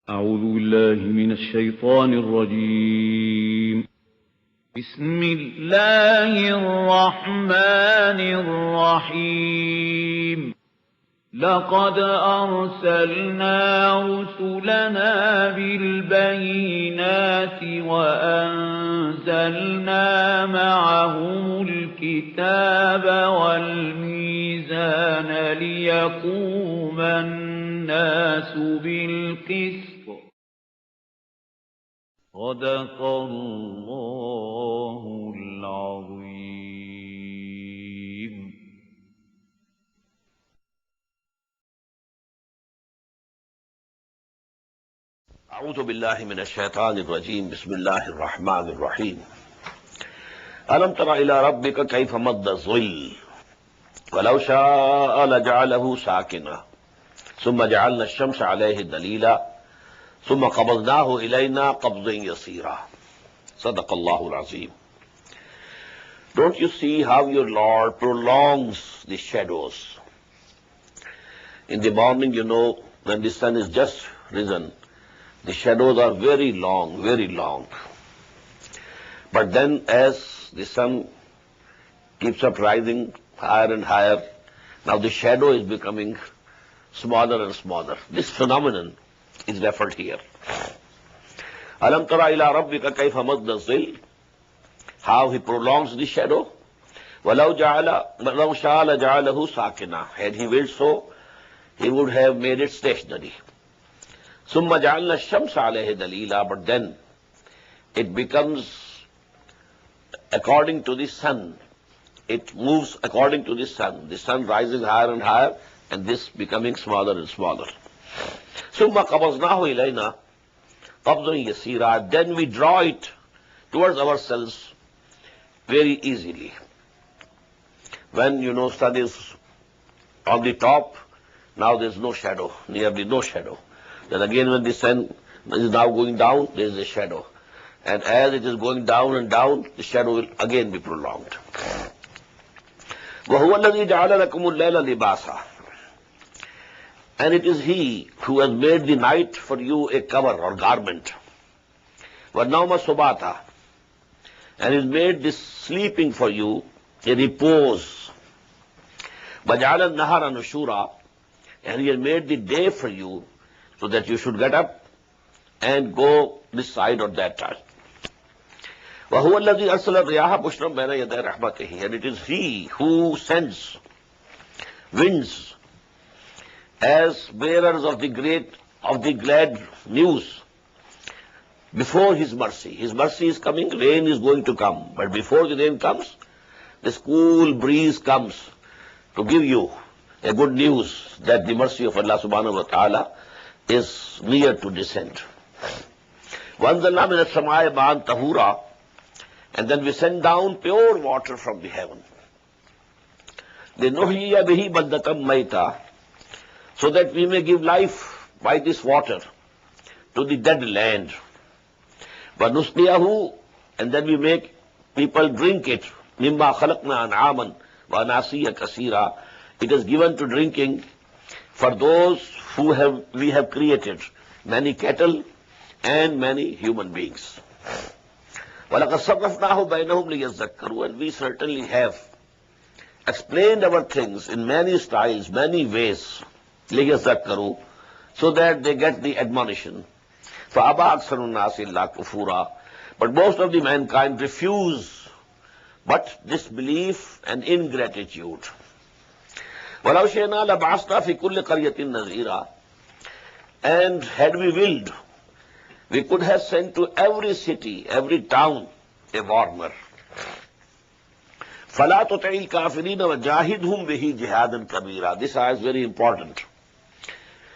أعوذ بالله من الشيطان الرجيم. بسم الله الرحمن الرحيم. لقد أرسلنا رسلنا بالبينات وأنزلنا معهم الكتاب والميزان ليقوم الناس بالقسط. صدق الله العظيم. اعوذ باللہ من الشیطان الرجیم. بسم اللہ الرحمن الرحیم. الم تر الی ربک کیف مد الظل ولو شاء لجعله ساکنا ثم جعلنا الشمس علیہ دلیلا ثم قبضناه الینا قبضا یسیرا. صدق اللہ العظیم. Don't you see how your Lord prolongs the shadows? In the morning, you know, when the sun is just risen, the shadows are very long, very long. But then as the sun keeps up rising higher and higher, now the shadow is becoming smaller and smaller. This phenomenon is referred here. Alam tara ila rabbika kayfa madda zil, how he prolongs the shadow. Walau sha'a ja'alahu sakina, had he willed so, he would have made it stationary. Summa ja'alna ash-shamsa alayhi dalila, but then it becomes according to the sun. It moves according to the sun rising higher and higher, and this becoming smaller and smaller. Summa qabaznahu ilayna qabdan yasira, then we draw it towards ourselves very easily. When, you know, sun is on the top, now there is no shadow, nearly no shadow. Then again when the sun is now going down, there is a shadow. And as it is going down and down, the shadow will again be prolonged. وَهُوَ الَّذِي جَعَلَ لَكُمُ اللَّيْلَ لِبَاسًا, and it is He who has made the night for you a cover or garment. وَالنَّوْمَ سُبَاتًا, and He has made this sleeping for you a repose. وَجَعَلَ النَّهَارَ نُشُورًا, and He has made the day for you so that you should get up and go this side or that side. وَهُوَ الَّذِي أَرْسَلَ الرِّيَاحَ بُشْرًا بَيْنَ يَدَيْ رَحْمَتِهِ, and it is He who sends winds as bearers of the glad news before His mercy. His mercy is coming, rain is going to come, but before the rain comes, this cool breeze comes to give you a good news that the mercy of Allah subhanahu wa ta'ala is near to descend. وَأَنزَلْنَا مِنَ السَّمَاءِ مَاءً طَهُورًا, and then we send down pure water from the heaven. لِنُحْيِيَ بِهِ بَلْدَةً مَيْتًا, so that we may give life by this water to the dead land. وَنُسْقِيَهُ, and then we make people drink it. مِمَّا خَلَقْنَا أَنْعَامًا وَأَنَاسِيَّ كَثِيرًا, it is given to drinking for those who we have created, many cattle and many human beings. وَلَقَدْ صَرَّفْنَاهُ بَيْنَهُمْ لِيَذَّكَّرُوا, and we certainly have explained our things in many styles, many ways, لِيَذَّكَّرُوا, so that they get the admonition. فَأَبَى أَكْثَرُ النَّاسِ إِلَّا كُفُورًا, but most of the mankind refuse but disbelief and ingratitude. وَلَوْ شِئْنَا لَبَعَثْنَا فِي كُلِّ قَرْيَةٍ نَذِيرًا, and had we willed, we could have sent to every city, every town, a warner. فَلَا تُطِعِ الْكَافِرِينَ وَجَاهِدْهُمْ بِهِ جِهَادًا كَبِيرًا. This ayah is very important.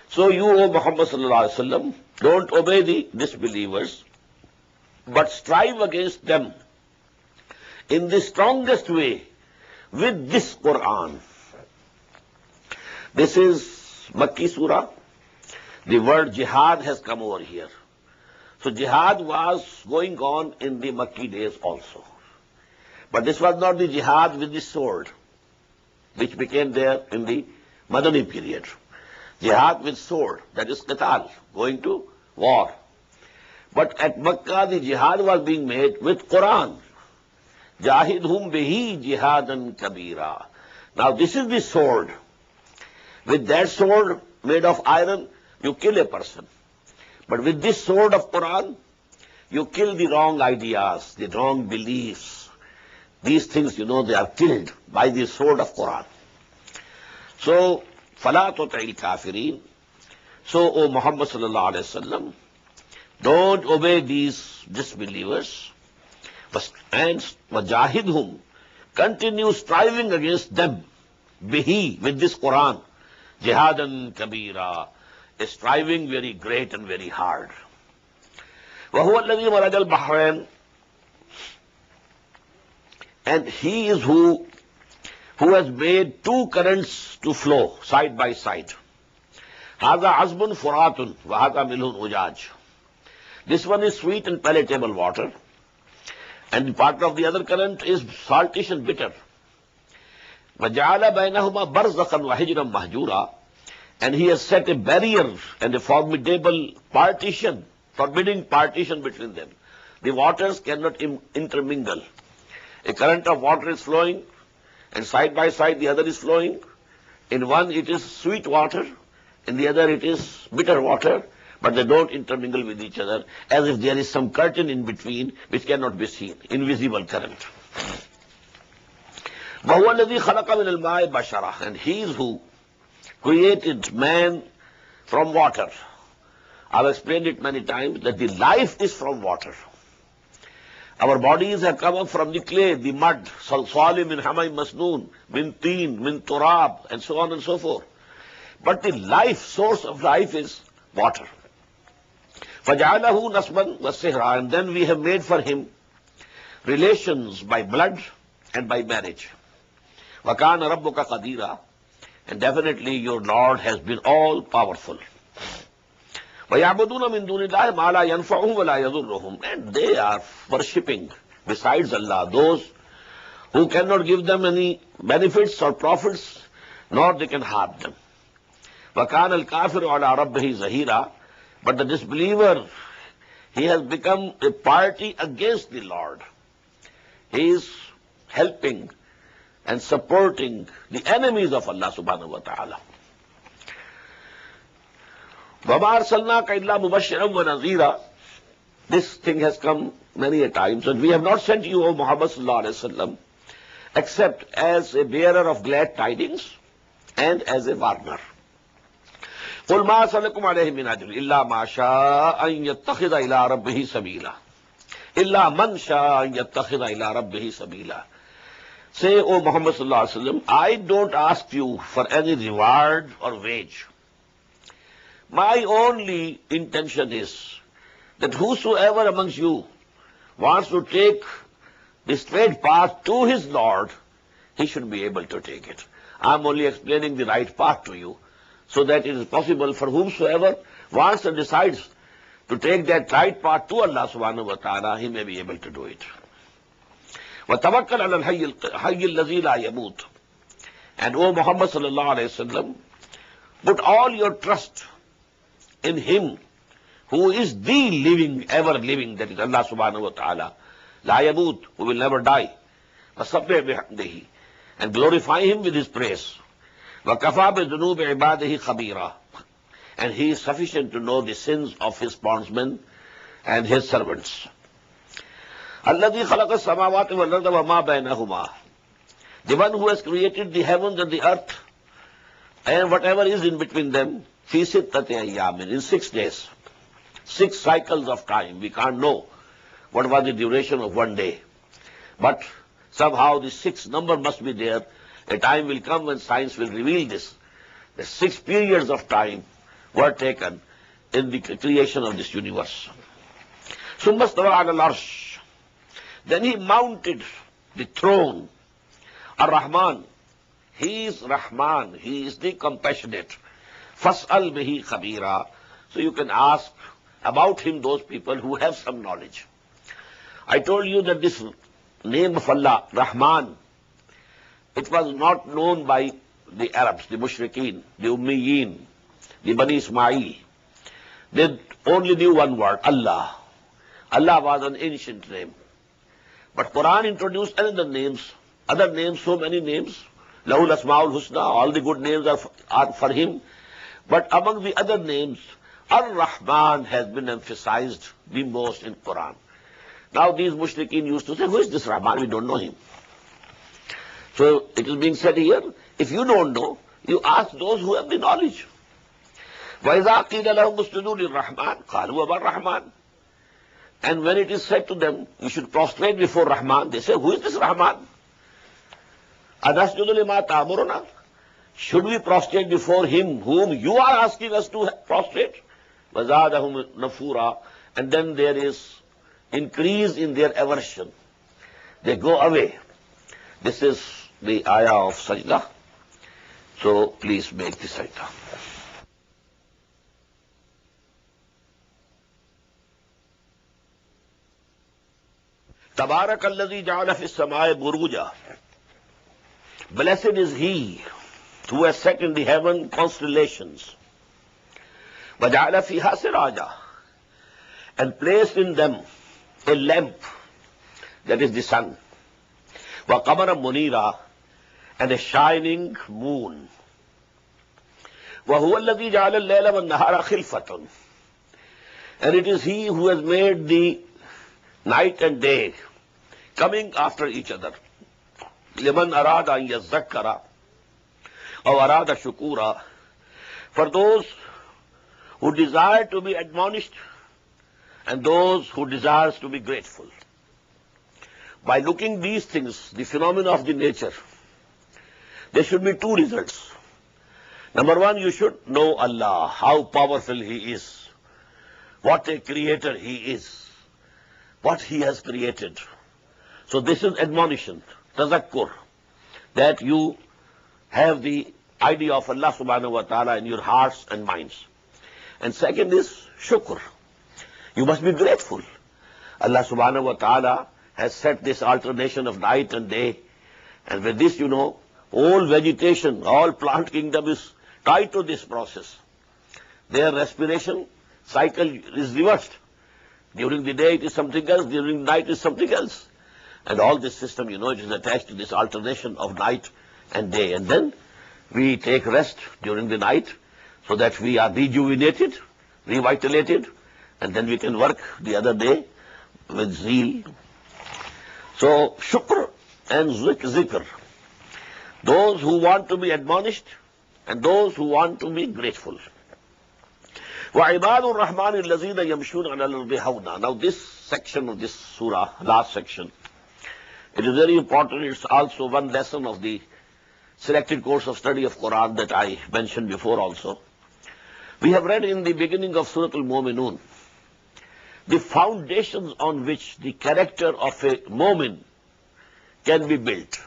So you, O Muhammad sallallahu alaihi wasallam, don't obey the disbelievers, but strive against them in the strongest way with this Quran. This is Makki Surah. The word jihad has come over here. So jihad was going on in the Makki days also. But this was not the jihad with the sword, which became there in the Madani period. Jihad with sword, that is qital, going to war. But at Makkah the jihad was being made with Quran. Jahidhum bihi jihadan kabira. Now this is the sword. With that sword made of iron, you kill a person. But with this sword of Quran, you kill the wrong ideas, the wrong beliefs. These things, they are killed by the sword of Quran. So, فَلَا تُطِعِ الْكَافِرِينَ. So, O Muhammad sallallahu alayhi wa sallam, don't obey these disbelievers. And وَجَاهِدْهُمْ. Continue striving against them. Bihi, with this Quran. Jihadan kabira. A striving very great and very hard. وَهُوَ الَّذِي مَرَجَ الْبَحْرَيْنِ. And he is who has made two currents to flow side by side. هَذَا عَذْبٌ فُرَاتٌ وَهَذَا مِلْحٌ أُجَاجٌ. This one is sweet and palatable water, and part of the other current is saltish and bitter. وَجَعَلَ بَيْنَهُمَا بَرْزَخًا وَحِجْرًا مَحْجُورًا. And he has set a barrier and a formidable partition, forbidding partition between them. The waters cannot intermingle. A current of water is flowing, and side by side the other is flowing. In one it is sweet water, in the other it is bitter water, but they don't intermingle with each other, as if there is some curtain in between which cannot be seen, invisible current. وَهُوَ الَّذِي خَلَقَ مِنَ الْمَاءِ بَشَرًا. And he is who created man from water. I've explained it many times that the life is from water. Our bodies have come up from the clay, the mud, salsali min hamay masnoon, min teen, min turab, and so on and so forth. But the life, source of life is water. فَجَعَلَهُ نَسْبًا وَالسِّحْرًا. And then we have made for him relations by blood and by marriage. وَكَانَ رَبُّكَ قَدِيرًا. And definitely your Lord has been all powerful. وَيَعْبُدُونَ مِن دُونِ اللَّهِ مَا لَا يَنْفَعُهُمْ وَلَا يَضُرُّهُمْ. And they are worshipping besides Allah those who cannot give them any benefits or profits, nor they can harm them. وَكَانَ الْكَافِرُ عَلَىٰ رَبِّهِ زَهِيرًا. But the disbeliever, he has become a party against the Lord. He is helping and supporting the enemies of Allah subhanahu wa ta'ala. وَمَا أَرْسَلْنَاكَ إِلَّا مُبَشِّرًا وَنَذِيرًا. This thing has come many a times, and we have not sent you, O Muhammad sallallahu alayhi wa sallam, except as a bearer of glad tidings and as a warner. قُلْ مَا أَسْأَلُكُمْ عَلَيْهِ مِنْ أَجْرٍ إِلَّا مَا شَاءَ أَنْ يَتَّخِذَ إِلَىٰ رَبِّهِ سَبِيلًا. إِلَّا مَنْ شَاءَ أَنْ يَتَّخِذَ إِلَىٰ رَبِّهِ سَبِيلًا. Say, O Muhammad sallallahu alaihi wasallam, I don't ask you for any reward or wage. My only intention is that whosoever amongst you wants to take the straight path to his Lord, he should be able to take it. I'm only explaining the right path to you, so that it is possible for whomsoever wants and decides to take that right path to Allah subhanahu wa ta'ala, he may be able to do it. وَتَوَكَّلْ عَلَى الْحَيِّ الَّذِي لَا يَمُوتُ. And O Muhammad sallallahu alayhi wa sallam, put all your trust in him who is the living, ever living, that is Allah subhanahu wa ta'ala. لَا يَمُوتُ, who will never die. وَسَبِّحْ بِحَمْدِهِ. And glorify him with his praise. وَكَفَى بِذُنُوبِ عِبَادِهِ خَبِيرًا. And he is sufficient to know the sins of his bondsmen and his servants. الَّذِي خَلَقَ السَّمَاوَاتِ وَالْأَرْضَ وَمَا بَيْنَهُمَا. The one who has created the heavens and the earth and whatever is in between them, فِي سِتَّةِ أَيَّامٍ, in 6 days. 6 cycles of time. We can't know what was the duration of one day. But somehow the 6th number must be there. A time will come when science will reveal this. The 6 periods of time were taken in the creation of this universe. ثُمَّ اسْتَوَىٰ عَلَى الْعَرْشِ. Then he mounted the throne. Ar-Rahman. He is Rahman. He is the compassionate. فَاسْأَلْ بِهِ خَبِيرًا. So you can ask about him those people who have some knowledge. I told you that this name of Allah, Rahman, it was not known by the Arabs, the Mushrikeen, the Ummiyeen, the Bani Ismail. They only knew one word, Allah. Allah was an ancient name. But Quran introduced other names, so many names. Lahul Asmaul Husna, all the good names are for him. But among the other names, Ar-Rahman has been emphasized the most in Quran. Now these mushrikeen used to say, who is this Rahman? We don't know him. So it is being said here, if you don't know, you ask those who have the knowledge. وَإِذَا قِيلَ لَهُمُ اسْجُدُوا لِلرَّحْمَنِ قَالُوا وَمَا الرَّحْمَنُ. And when it is said to them, you should prostrate before Rahman, they say, who is this Rahman? أَنَسْجُدُ لِمَا تَأْمُرُنَا. Should we prostrate before him whom you are asking us to prostrate? وَزَادَهُمْ نَفُورًا. And then there is increase in their aversion. They go away. This is the ayah of sajda. So please make the sajda. Tabarak alladhi ja'ala fis samaa'i buruja. Blessed is he who has set in the heaven constellations. وَجَعَلَ فِيهَا سِرَاجًا. And placed in them a lamp, that is the sun. وَقَمَرًا مُنِيرًا. And a shining moon. وَهُوَ الَّذِي جَعَلَ اللَّيْلَ وَالنَّهَارَ خِلْفَةً. And it is he who has made the night and day coming after each other. لِمَنْ أَرَادَ أَنْ يَذَّكَّرَ أَوْ أَرَادَ شُكُورًا. For those who desire to be admonished and those who desires to be grateful. By looking these things, the phenomena of the nature, there should be two results. Number one, you should know Allah, how powerful He is, what a creator He is, what He has created. So this is admonition, tazakkur, that you have the idea of Allah subhanahu wa ta'ala in your hearts and minds. And second is shukr. You must be grateful. Allah subhanahu wa ta'ala has set this alternation of night and day. And with this, all vegetation, all plant kingdom is tied to this process. Their respiration cycle is reversed. During the day it is something else, during the night it is something else. And all this system, it is attached to this alternation of night and day. And then we take rest during the night so that we are rejuvenated, revitalated, and then we can work the other day with zeal. So, shukr and zikr. Those who want to be admonished and those who want to be grateful. وَعِبَادُ الرَّحْمَنِ الَّذِينَ يَمْشُونَ عَلَى الْأَرْضِ هَوْنًا. Now this section of this surah, last section, it is very important. It's also one lesson of the selected course of study of Quran that I mentioned before also. We have read in the beginning of Surah Al-Mu'minun the foundations on which the character of a mu'min can be built.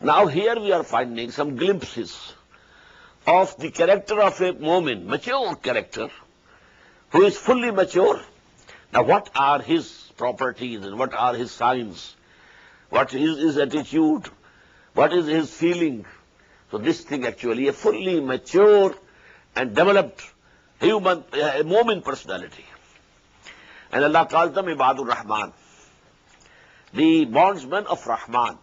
Now here we are finding some glimpses of the character of a mu'min, mature character, who is fully mature. Now what are his properties and what are his signs? What is his attitude? What is his feeling? So this thing actually, a fully mature and developed human, a mu'min personality. And Allah calls them Ibadur Rahman, the bondsmen of Rahman,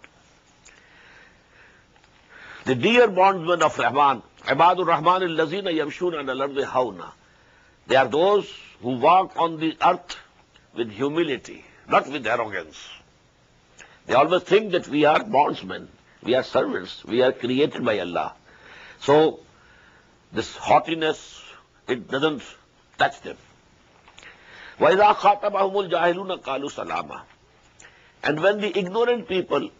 the dear bondsmen of Rahman. Ibadur Rahman allazina yamshuna ala al-ardi hawna. They are those who walk on the earth with humility, not with arrogance. They always think that we are bondsmen, we are servants, we are created by Allah. So this haughtiness, it doesn't touch them. وَإِذَا خَاطَبَهُمُ الْجَاهِلُونَ قَالُوا سَلَامًا. And when the ignorant people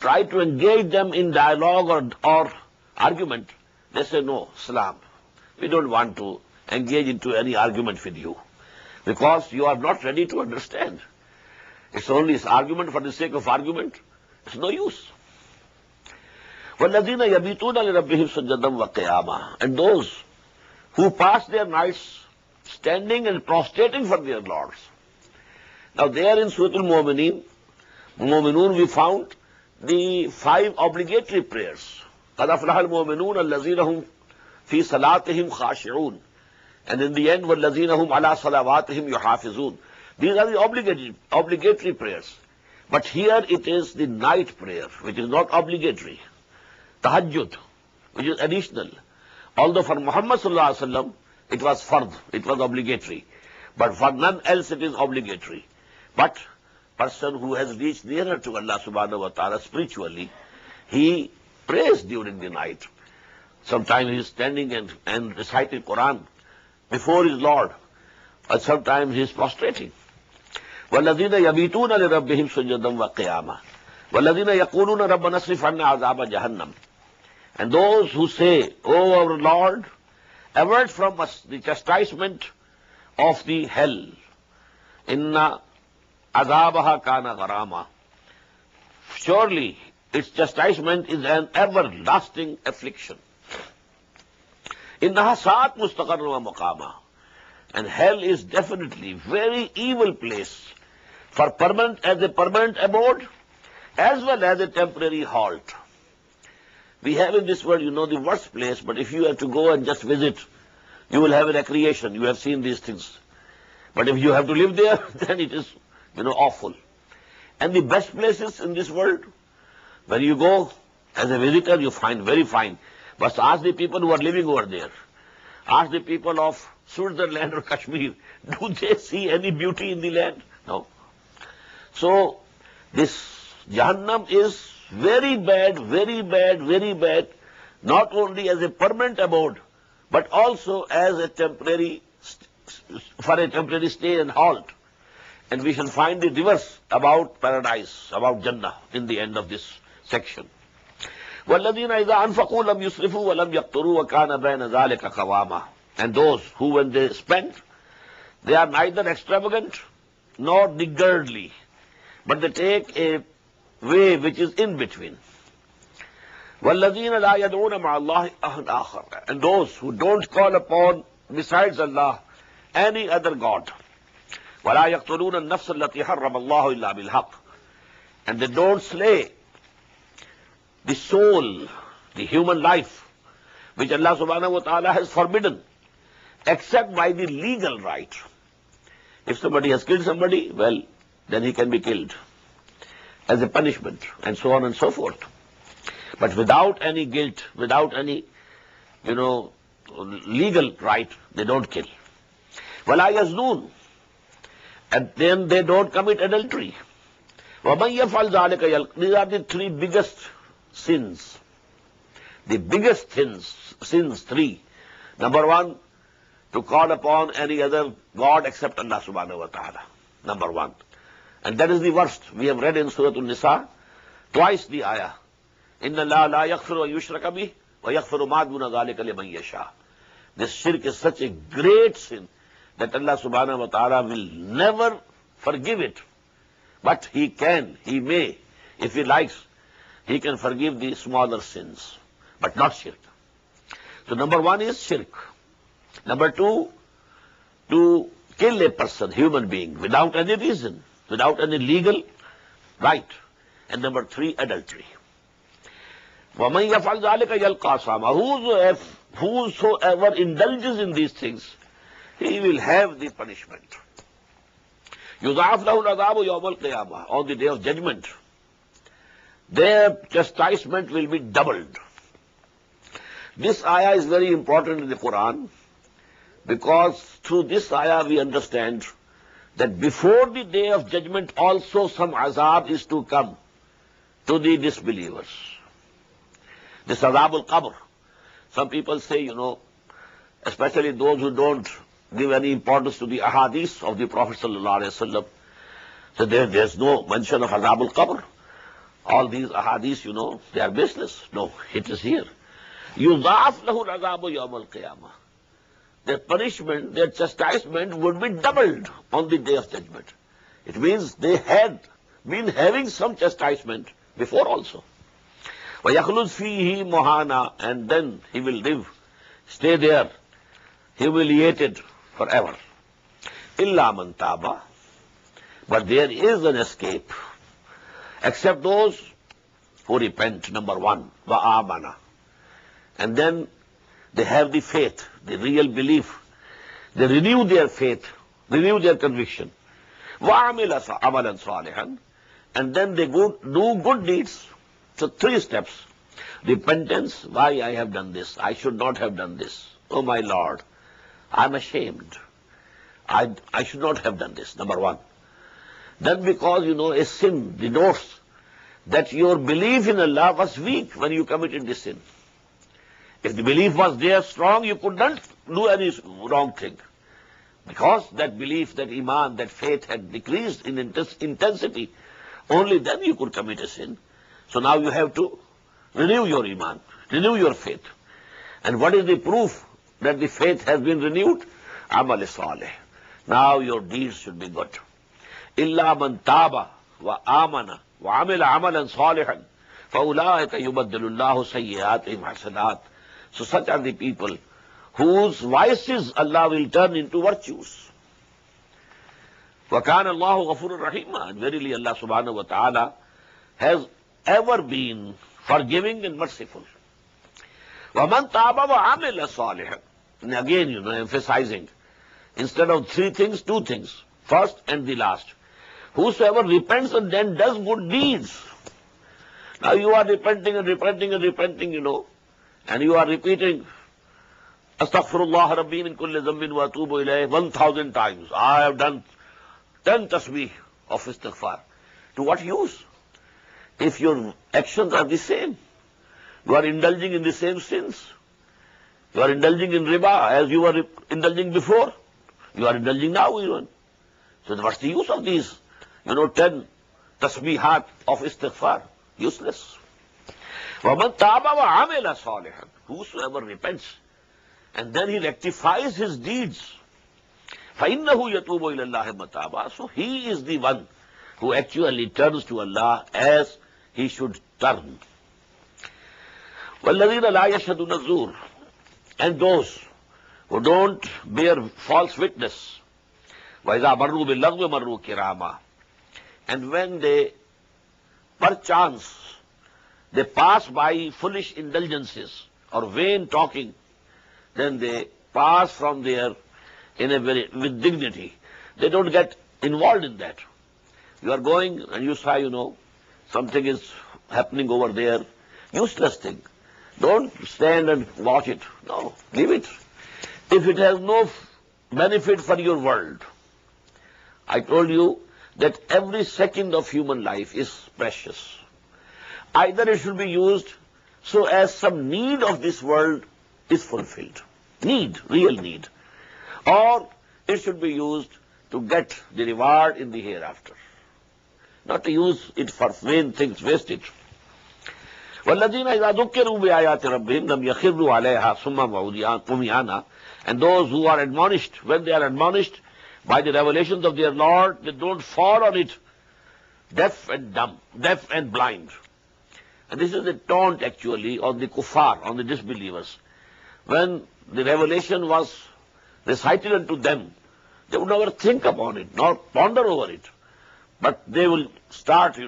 try to engage them in dialogue or argument, they say, no, salam. We don't want to engage into any argument with you because you are not ready to understand. It's only this argument for the sake of argument. It's no use. وَالَّذِينَ يَبِيتُونَ لِرَبِّهِمْ سُجَّدًا وَقِيَامًا. And those who pass their nights standing and prostrating for their lords. Now there in Surah Al-Mu'minun we found the 5 obligatory prayers. قَدْ أَفْلَحَ الْمُؤْمِنُونَ الَّذِينَ هُمْ فِي صَلَاتِهِمْ خَاشِعُونَ. And in the end, وَالَّذِينَ هُمْ عَلَىٰ صَلَوَاتِهِمْ يُحَافِظُونَ. These are the obligatory prayers. But here it is the night prayer, which is not obligatory. Tahajjud, which is additional. Although for Muhammad sallallahu alaihi wasallam, it was fard, it was obligatory. But for none else it is obligatory. But person who has reached nearer to Allah subhanahu wa ta'ala spiritually, he prays during the night. Sometimes he is standing and reciting Quran before his Lord. Or sometimes he is prostrating. وَالَّذِينَ يَبِيتُونَ لِرَبِّهِمْ سُجَّدًا وَقِيَامًا وَالَّذِينَ يَقُولُونَ رَبَّنَا اصْرِفْ عَنَّا عَذَابَ جَهَنَّمَ. And those who say, O our Lord, avert from us the chastisement of the hell. Inna azabaha kana gharama. Surely its chastisement is an everlasting affliction. Innaha sa'at mustaqarra wa muqama. And hell is definitely very evil place for as a permanent abode as well as a temporary halt. We have in this world, the worst place, but if you have to go and just visit, you will have a recreation. You have seen these things. But if you have to live there, then it is, awful. And the best places in this world, when you go as a visitor, you find very fine. But ask the people who are living over there. Ask the people of Switzerland or Kashmir, do they see any beauty in the land? No. So, this Jahannam is very bad, very bad, very bad, not only as a permanent abode, but also as a temporary stay and halt. And we shall find the reverse about paradise, about Jannah, in the end of this section. وَالَّذِينَ إِذَا أَنفَقُوا لَمْ يُسْرِفُوا وَلَمْ يَقْتُرُوا وَكَانَ بَيْنَ ذَلِكَ قَوَامًا. And those who, when they spend, they are neither extravagant nor niggardly, but they take a way which is in between. وَالَّذِينَ لَا يَدْعُونَ مَعَ اللَّهِ أَحَدًا آخَرَ. And those who don't call upon, besides Allah, any other God. وَلَا يَقْتُلُونَ النَّفْسَ الَّتِي حَرَّمَ اللَّهُ إِلَّا بِالْحَقِّ. And they don't slay the soul, the human life, which Allah subhanahu wa ta'ala has forbidden, except by the legal right. If somebody has killed somebody, well, then he can be killed as a punishment, and so on and so forth. But without any guilt, without any, legal right, they don't kill. وَلَا يَزْنُونَ. And then they don't commit adultery. وَمَنْ يَفْعَلْ ذَلِكَ يَلْقَ. These are the three biggest sins. The biggest sins, three. Number one, to call upon any other God except Allah subhanahu wa ta'ala. Number one. And that is the worst. We have read in Surah An-Nisa twice the ayah. إِنَّ اللَّهَ لَا يَغْفِرُ وَيُشْرَكَ بِهِ وَيَغْفِرُ مَا دُونَ ذَلِكَ لِمَنْ يَشَاءُ. This shirk is such a great sin that Allah subhanahu wa ta'ala will never forgive it. But He may, if He likes, He can forgive the smaller sins, but not shirk. So number one is shirk. Number two, to kill a person, human being, without any reason, without any legal right. And number three, adultery. وَمَنْ يَفْعَلْ ذَلِكَ يَلْقَى أَثَامًا. Whosoever indulges in these things, he will have the punishment. يُضَاعَفْ لَهُ الْعَذَابُ يَوْمَ الْقِيَامَةِ. On the day of judgment, their chastisement will be doubled. This ayah is very important in the Quran, because through this ayah we understand that before the day of judgment also some azab is to come to the disbelievers. This azab al-qabr. Some people say, especially those who don't give any importance to the Ahaadees of the Prophet sallallahu alaihi wasallam, so there's no mention of azab al-qabr. All these Ahaadees, they are baseless. No, it is here. يُضَاعَفْ لَهُ الْعَذَابُ يَوْمَ الْقِيَامَةِ. Their punishment, their chastisement would be doubled on the day of judgment. It means they had been having some chastisement before also. وَيَخْلُدْ فِيهِ مُهَانًا. And then he will live, stay there, humiliated forever. إِلَّا مَنْ تَابَ. But there is an escape, except those who repent, number one, وَآمَنَ. And then they have the faith, the real belief They renew their faith, renew their conviction. وَعَمِلَ عَمَلًا صَالِحًا. And then they do good deeds. So 3 steps. Repentance, why I have done this? I should not have done this. Oh my Lord, I'm ashamed. I should not have done this, number 1. Then because, a sin denotes that your belief in Allah was weak when you committed this sin. If the belief was there strong, you could not do any wrong thing. Because that belief, that iman, that faith had decreased in intensity, only then you could commit a sin. So now you have to renew your iman, renew your faith. And what is the proof that the faith has been renewed? Amal salih. Now your deeds should be good. Illa man taba wa amana wa amila amalan salihan fa ulaika yubaddilu Allahu sayyi'atihim hasanat. So such are the people whose vices Allah will turn into virtues. Wa kana Allahu ghafurur rahima. And verily Allah subhanahu wa ta'ala has ever been forgiving and merciful. Wa man taba wa amila salihan. And again, emphasizing, instead of 3 things, 2 things. First and the last. Whosoever repents and then does good deeds. Now you are repenting and repenting and repenting, and you are repeating, Astaghfirullah Rabbi min kulli dhanbin wa atubu ilayh 1,000 times. I have done 10 tasbih of istighfar. To what use? If your actions are the same, you are indulging in the same sins. You are indulging in riba as you were indulging before. You are indulging now even. So what's the use of these, 10 tasbihat of istighfar? Useless. وَمَنْ تَابَ وَعَمِلَ صَالِحًا. Whosoever repents and then he rectifies his deeds, فَإِنَّهُ يَتُوبُ إِلَى اللَّهِ مَتَابًا. So he is the one who actually turns to Allah as he should turn. وَالَّذِينَ لَا يَشْهَدُونَ الزُّورَ. And those who don't bear false witness. وَإِذَا مَرُّوا بِاللَّغْوِ مَرُّوا كِرَامًا. And when they, perchance, they pass by foolish indulgences or vain talking, then they pass from there with dignity. They don't get involved in that. You are going and you say, something is happening over there. Useless thing. Don't stand and watch it. No, leave it. If it has no benefit for your world, I told you that every second of human life is precious. Either it should be used so as some need of this world is fulfilled. Need, real need. Or it should be used to get the reward in the hereafter. Not to use it for vain things, waste it. وَالَّذِينَ إِذَا ذُكِّرُوا بِآيَاتِ رَبِّهِمْ لَمْ يَخِرُّوا عَلَيْهَا صُمًّا عُمْيَانًا. And those who are admonished, when they are admonished by the revelations of their Lord, they don't fall on it deaf and dumb, deaf and blind. And this is a taunt actually on the kuffar, on the disbelievers. When the revelation was recited unto them, they would never think upon it, nor ponder over it. But they will start,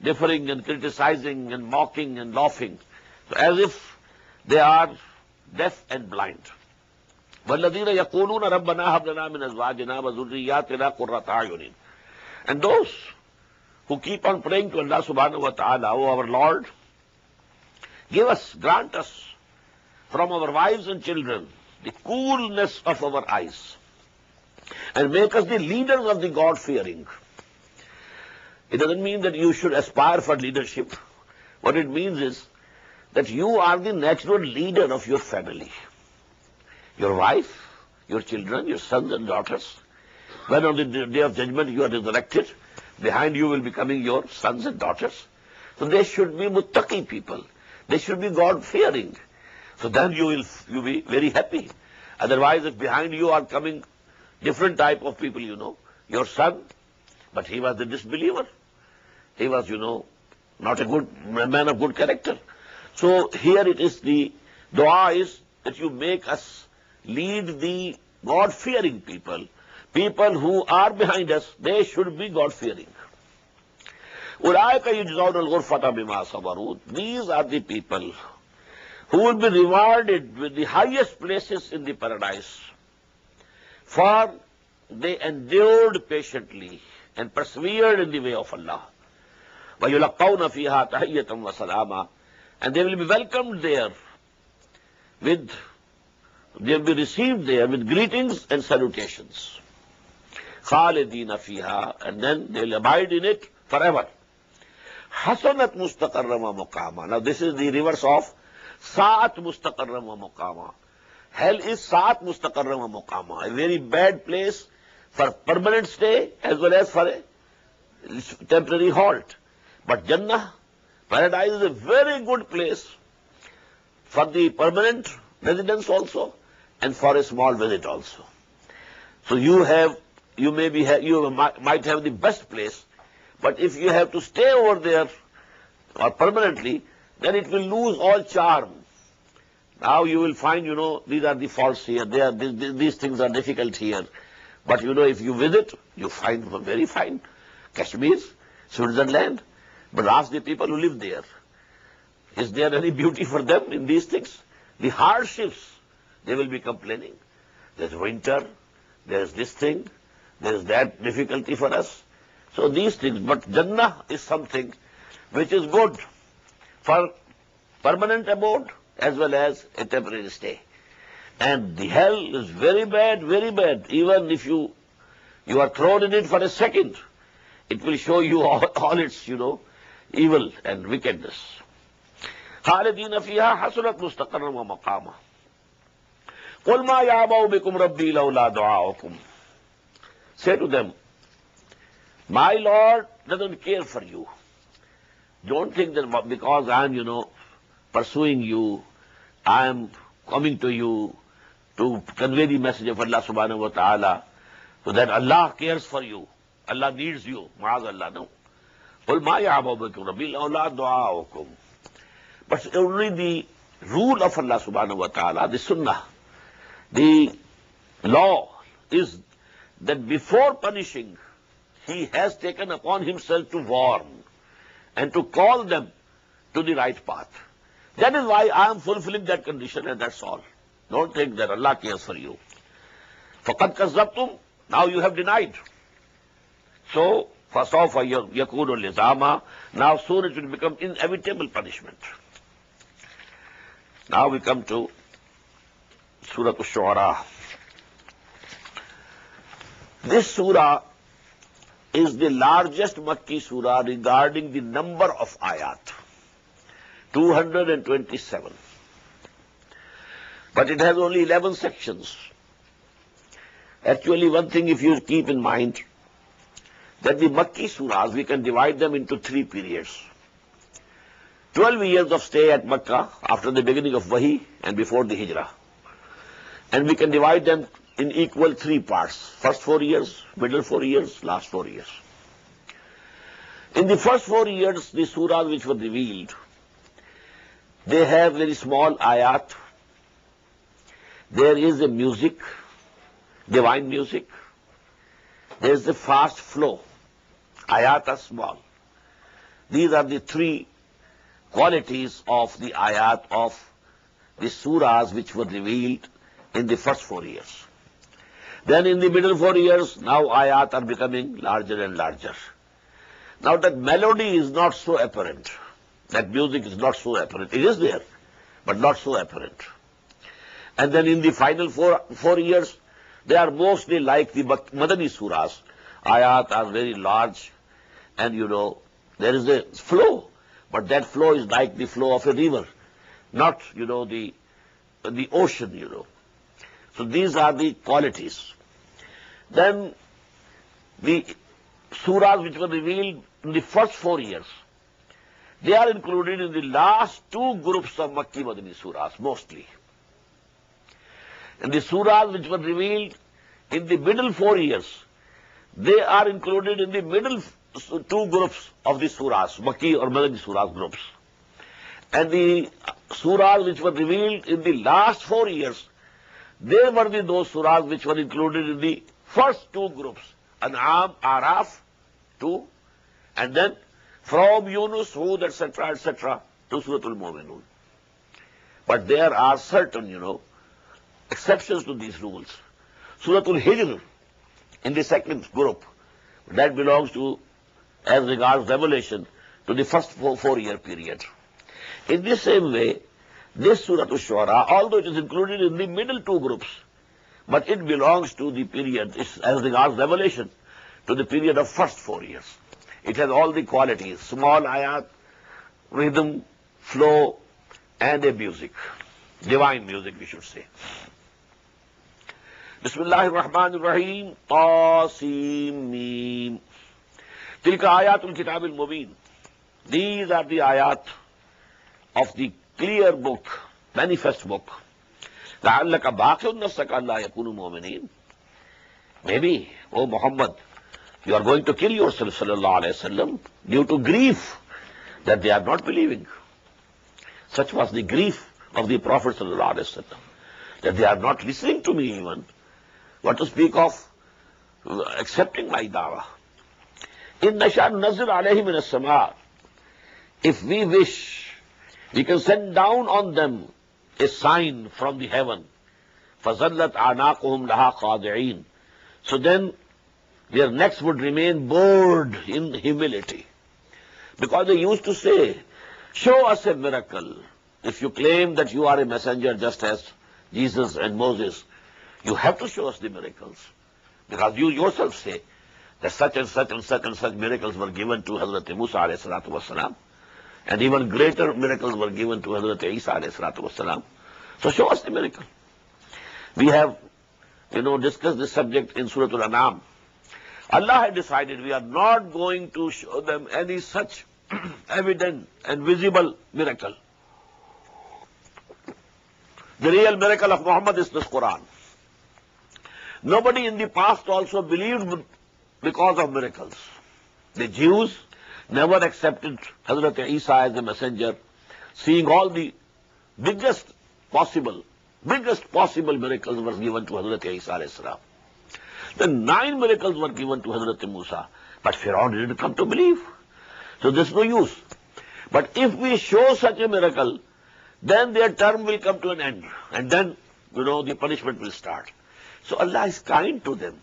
differing and criticizing and mocking and laughing, as if they are deaf and blind. وَالَّذِينَ يَقُولُونَ رَبَّنَا هَبْ لَنَا مِنْ أَزْوَاجِنَا وَذُرِّيَّاتِنَا قُرَّةَ أَعْيُنٍ. And those who keep on praying to Allah subhanahu wa ta'ala, O our Lord, grant us from our wives and children the coolness of our eyes, and make us the leaders of the God-fearing. It doesn't mean that you should aspire for leadership. What it means is that you are the natural leader of your family. Your wife, your children, your sons and daughters. When on the day of judgment you are resurrected, behind you will be coming your sons and daughters. So they should be muttaqi people. They should be God-fearing. So then you will be very happy. Otherwise, if behind you are coming different type of people, your son, but he was the disbeliever. He was, not a man of good character. So here it is, the dua is that you make us lead the God-fearing people. People who are behind us, they should be God-fearing. أُولَٰئِكَ يُجْزَوْنَ الْغُرْفَةَ بِمَا صَبَرُوا. These are the people who will be rewarded with the highest places in the paradise. For they endured patiently and persevered in the way of Allah. وَيُلَقَّوْنَ فِيهَا تَحِيَّةً وَسَلَامًا. And they will be welcomed there with, they will be received there with greetings and salutations. خَالِدِينَ فِيهَا. And then they will abide in it forever. حَسَنَتْ مُسْتَقَرًّا وَمُقَامًا. Now this is the reverse of سَاءَتْ مُسْتَقَرًّا وَمُقَامًا. Hell is سَاءَتْ مُسْتَقَرًّا وَمُقَامًا, a very bad place for permanent stay as well as for a temporary halt. But Jannah, paradise, is a very good place for the permanent residence also and for a small visit also. So you might have the best place, but if you have to stay over there or permanently, then it will lose all charm. Now you will find, these are the faults here, these things are difficult here. But if you visit, you find very fine. Kashmir, Switzerland. But ask the people who live there. Is there any beauty for them in these things? The hardships, they will be complaining. There's winter, there's this thing, there's that difficulty for us. So these things, but Jannah is something which is good for permanent abode as well as a temporary stay. And the hell is very bad, very bad. Even if you are thrown in it for a second, it will show you all its, evil and wickedness. خَالِدِينَ فِيهَا حَسُنَتْ مُسْتَقَرًّا وَمَقَامًا. قُلْ مَا يَعْبَأُ بِكُمْ رَبِّي لَوْلَا دُعَاؤُكُمْ. Say to them, my Lord doesn't care for you. Don't think that because I am, pursuing you, I am coming to you to convey the message of Allah subhanahu wa ta'ala, so that Allah cares for you. Allah needs you. Ma'azallah, no. قُلْ مَا يَعْبَأُ بِكُمْ رَبِّي لَوْلَا دُعَاؤُكُمْ. But only the rule of Allah subhanahu wa ta'ala, the sunnah, the law is that before punishing, He has taken upon Himself to warn and to call them to the right path. That is why I am fulfilling that condition, and that's all. Don't think that Allah cares for you. فَقَدْ كَذَّبْتُمْ. Now you have denied. So, فَسَوْفَ يَكُونُ لِزَامًا. Now soon it will become inevitable punishment. Now we come to Surah Ash-Shu'ara. This surah is the largest Makki surah regarding the number of ayat. 227. But it has only 11 sections. Actually, one thing if you keep in mind, that the Makki surahs, we can divide them into 3 periods. 12 years of stay at Makkah after the beginning of Wahi and before the Hijrah. And we can divide them in equal 3 parts. First 4 years, middle 4 years, last 4 years. In the first 4 years, the surahs which were revealed, they have very small ayat. There is a music, divine music. There is a fast flow. Ayat are small. These are the 3 qualities of the ayat of the surahs which were revealed in the first 4 years. Then in the middle 4 years, now ayat are becoming larger and larger. Now that melody is not so apparent. That music is not so apparent. It is there, but not so apparent. And then in the final 4 years, they are mostly like the Madani surahs. Ayat are very large, and there is a flow, but that flow is like the flow of a river, not, the ocean, So these are the qualities. Then the surahs which were revealed in the first 4 years, they are included in the last 2 groups of Makki Madani surahs, mostly. And the surahs which were revealed in the middle 4 years, they are included in the middle 2 groups of the surahs, Makki or Madani surahs groups. And the surahs which were revealed in the last 4 years, they were those surahs which were included in the first 2 groups, An'am, Araf, 2, and then from Yunus, Hud, etc., to Surah Al-Mu'minun. But there are certain, exceptions to these rules. Surah Al-Hijr in the second group. That belongs to, as regards revelation, to the first 4-year period. In the same way, this Surah Al-Shu'ara, although it is included in the middle 2 groups, but it belongs to the period, as regards revelation, to the period of first 4 years. It has all the qualities, small ayat, rhythm, flow, and a music. Divine music, we should say. Bismillahir-Rahmanir-Rahim. Tasim. Tilka ayatul kitab al-mubin. These are the ayat of the clear book, manifest book. لَعَلَّكَ بَاقِعٌ نَفْسَكَ أَلَّا يَكُونُوا مُؤْمِنِينَ. Maybe, O Muhammad, you are going to kill yourself, sallallahu alayhi wasallam, due to grief that they are not believing. Such was the grief of the Prophet sallallahu alayhi wasallam, that they are not listening to me even. What to speak of accepting my da'wah. إِن نَشَأْ نُنَزِّلْ عَلَيْهِمْ مِنَ السَّمَاءِ. If we wish, we can send down on them a sign from the heaven. فَظَلَّتْ أَعْنَاقُهُمْ لَهَا خَاضِعِينَ. So then their necks would remain bowed in humility. Because they used to say, show us a miracle. If you claim that you are a messenger just as Jesus and Moses, you have to show us the miracles. Because you yourself say that such and such and such and such miracles were given to Hazrat Musa alayhi salatu wasalam, and even greater miracles were given to Hazrat Isa alayhi salatu wasalam. So show us the miracle. We have, discussed this subject in Surah Al-An'am. Allah had decided we are not going to show them any such evident and visible miracle. The real miracle of Muhammad is this Quran. Nobody in the past also believed because of miracles. The Jews never accepted Hazrat Isa as a messenger, seeing all the biggest possible miracles were given to Hazrat Isa alayhi salam. The 9 miracles were given to Hazrat Musa, but Pharaoh didn't come to believe. So there's no use. But if we show such a miracle, then their term will come to an end, and then, the punishment will start. So Allah is kind to them.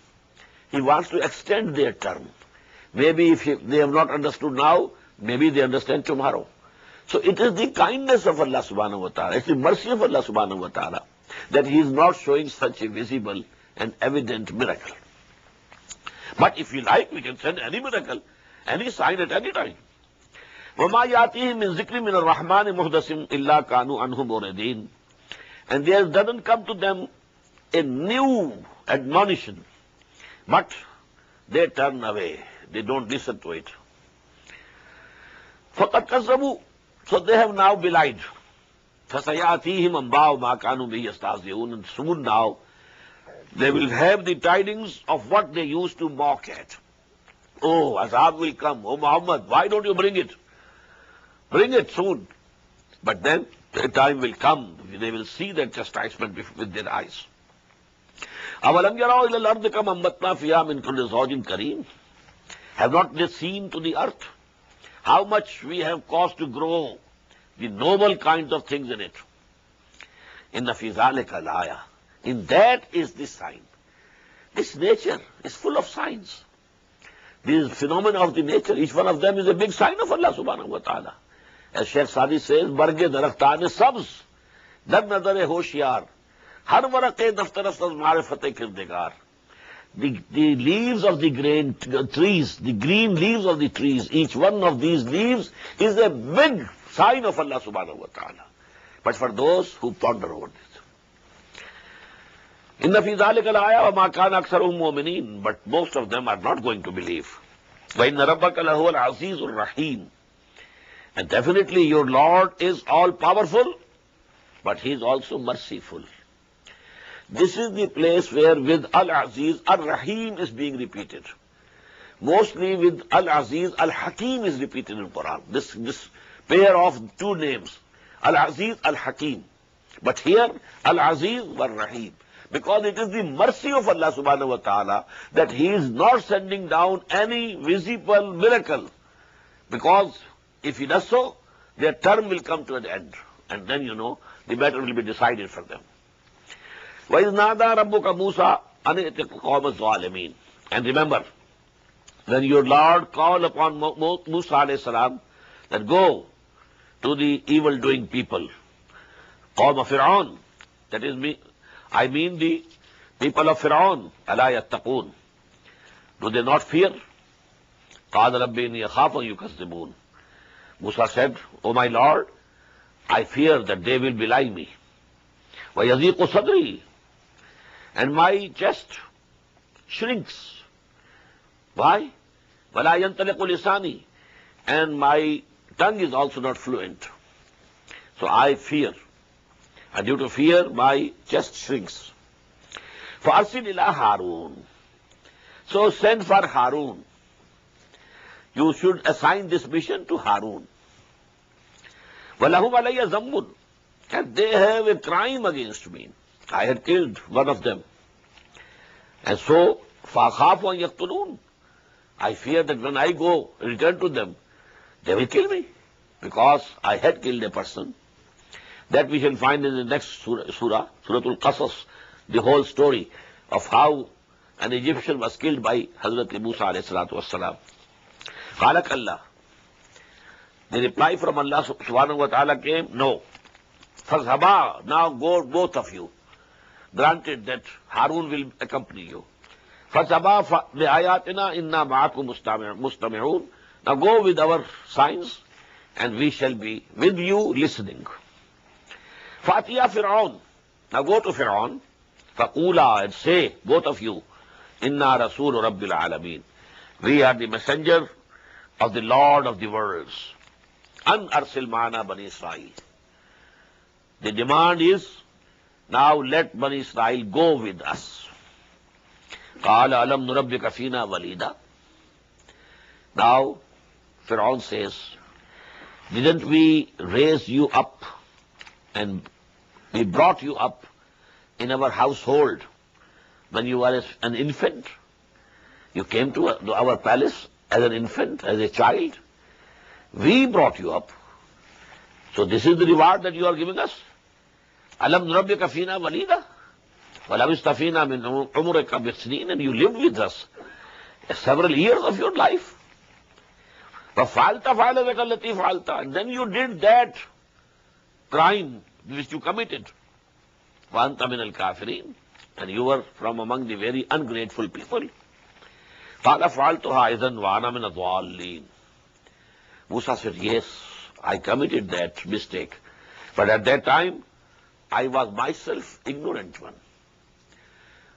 He wants to extend their term. Maybe if they have not understood now, maybe they understand tomorrow. So it is the kindness of Allah subhanahu wa ta'ala, it's the mercy of Allah subhanahu wa ta'ala, that He is not showing such a visible and evident miracle. But if we like, we can send any miracle, any sign at any time. وَمَا يَأْتِيهِم مِّن ذِكْرٍ مِّنَ الرَّحْمَٰنِ مُحْدَثٍ إِلَّا كَانُوا عَنْهُ مُعْرِضِينَ. And there doesn't come to them a new admonition, but they turn away. They don't listen to it. فَقَدْ كَذَّبُوا. So they have now belied. فَسَيَأْتِيهِمْ أَنْبَاءُ مَا كَانُوا بِهِ يَسْتَهْزِئُونَ. And soon now they will have the tidings of what they used to mock at. Oh, Azab will come. Oh, Muhammad, why don't you bring it? Bring it soon. But then the time will come. They will see that chastisement with their eyes. أَوَلَمْ يَرَوْا إِلَى الْأَرْضِ كَمْ أَنبَتْنَا فِيهَا مِنْ كُلِّ زَوْجٍ كَرِيمٍ. Have not they seen to the earth how much we have caused to grow the noble kinds of things in it? إِنَّ فِي ذَلِكَ الْآيَةَ. In that is the sign. This nature is full of signs. These phenomena of the nature, each one of them is a big sign of Allah subhanahu wa ta'ala. As Shaykh Sadi says, barge daraktan sabz, dar nazar hoshiyar, har waraqe daftaras marifat kirdegar. The leaves of the green trees, the green leaves of the trees, each one of these leaves is a big sign of Allah subhanahu wa ta'ala. But for those who ponder over this. Inna fi dhalika al-aya wa ma kana aktharuhum mu'minin, but most of them are not going to believe. Wa inna rabbaka lahu al-azizur rahim. And definitely your Lord is all powerful, but He is also merciful. This is the place where with Al-Aziz, Al-Rahim is being repeated. Mostly with Al-Aziz, Al-Hakim is repeated in Quran. This pair of 2 names, Al-Aziz, Al-Hakim. But here, Al-Aziz Al-Rahim. Because it is the mercy of Allah subhanahu wa ta'ala that He is not sending down any visible miracle. Because if He does so, their term will come to an end. And then, the matter will be decided for them. وَإِذْ نَادَى رَبُّكَ مُوسَى. an qawm az-zalimin. And remember, when your Lord called upon Musa alayhi salam that go to the evil-doing people, qawm of Fir'aun, that is me, I mean the people of Fir'aun, Allah yattaqoon. Do they not fear? قَالَ رَبِّ إِنِّي أَخَافُ أَن يُكَذِّبُونَ. Musa said, O my Lord, I fear that they will belie me. وَيَضِيقُ صَدْرِي. And my chest shrinks. Why? وَلَا يَنْطَلِقُ لِسَانِي. And my tongue is also not fluent. So I fear. And due to fear, my chest shrinks. فَأَرْسِلْ إِلَىٰ هَارُونَ. So send for Harun. You should assign this mission to Harun. وَلَهُمْ عَلَيَّ ذَنْبٌ. And they have a crime against me. I had killed one of them. And so, فَأَخَافُ أَن يَقْتُلُونَ. I fear that when I go, return to them, they will kill me. Because I had killed a person. That we shall find in the next surah, Suratul Qasas, the whole story of how an Egyptian was killed by Hazrat Musa alayhi salatu wassalam. قَالَ كَلَّا. The reply from Allah subhanahu wa ta'ala came, no. فَذْهَبَا. Now go, both of you. Granted that Harun will accompany you. فَذْهَبَا بِآيَاتِنَا إِنَّا مَعَكُمْ مُسْتَمِعُونَ. Now go with our signs and we shall be with you listening. فَأْتِيَا فِرْعَوْنَ. Now go to Fir'aun. فَقُولَا. And say, both of you, إِنَّا رَسُولُ رَبِّ الْعَالَمِينَ. We are the messenger of the Lord of the worlds. An arsil ma'ana Bani Israel. The demand is, now let Bani Israel go with us. قَالَ أَلَمْ نُرَبِّكَ فِينَا وَلِيدًا. Now, Fir'aun says, didn't we raise you up and we brought you up in our household when you were an infant? You came to our palace as an infant, as a child. We brought you up. So this is the reward that you are giving us. Alam nurabbika fina walida walabista fina min umrika bisnin. And you lived with us several years of your life. وَفَعَلْتَ فَعَلَتَكَ الَّتِي فَعَلْتَ. And then you did that crime which you committed. وَأَنْتَ مِنَ الْكَافِرِينَ. And you were from among the very ungrateful people. قَالَ فَعَلْتُهَا إِذًا وَأَنَا مِنَ الضَّالِّينَ. Musa said, yes, I committed that mistake. But at that time, I was myself ignorant one.